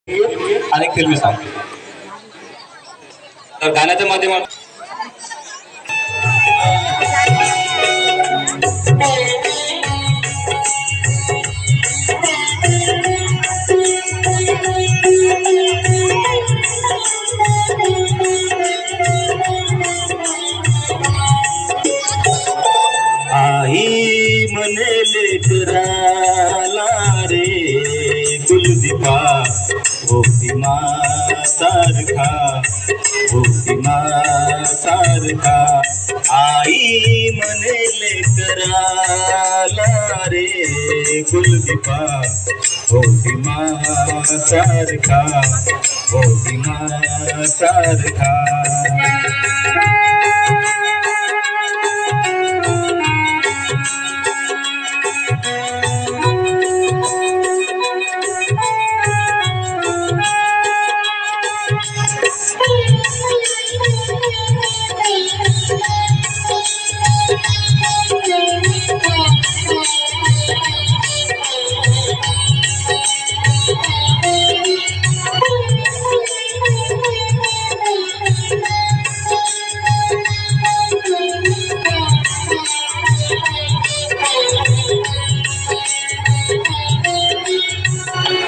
अनेक फिल्मी सांगतो. तर गाण्याच्या माध्यमात आई म्हणे लेकराला रे कुलदीपा भीमा सारखा भीमा सारखा आई म्हणे लेकराला रे कुलदीपा भीमा सारखा भीमा सारखा.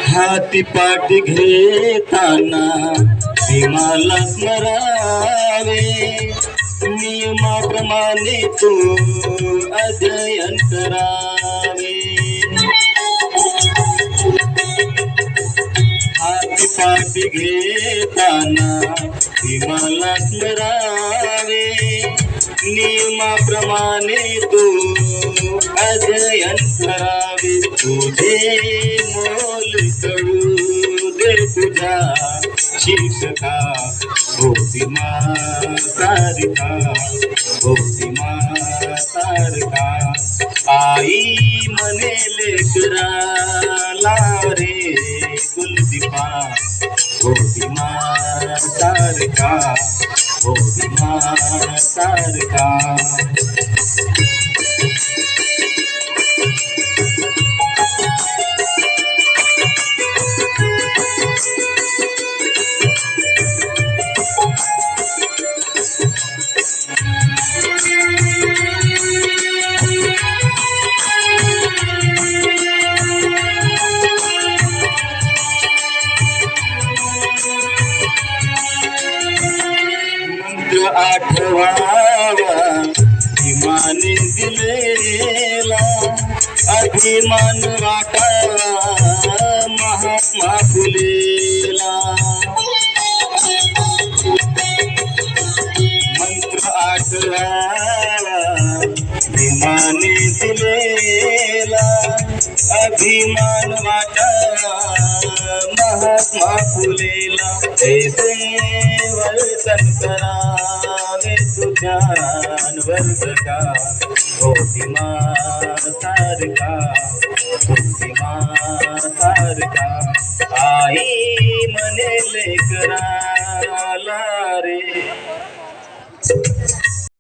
हाती पाठी घेताना भीमाला स्मरावे नियमाप्रमाणे तू अध्ययन करावे. हाती पाठी घेताना भीमाला स्मरावे नियमाप्रमाणे तू अध्ययन करावे. तुझे मोल कळू दे तुझ्या शिक्षका भीमा सारखा भीमा सारखा. आई म्हणे लेकराला रे कुलदीपा भीमा सारखा भीमा सारखा. आठवावा भीमाने दिलेला अभिमान वाटावा महात्मा फुलेला. मंत्र आठवावा भीमाने दिलेला अभिमान वाटावा महात्मा फुलेला. ऐसे वर्तन करावे तुझ्यान वर्षका भीमा सारखा भीमा सारखा. आई म्हणे लेकराला रे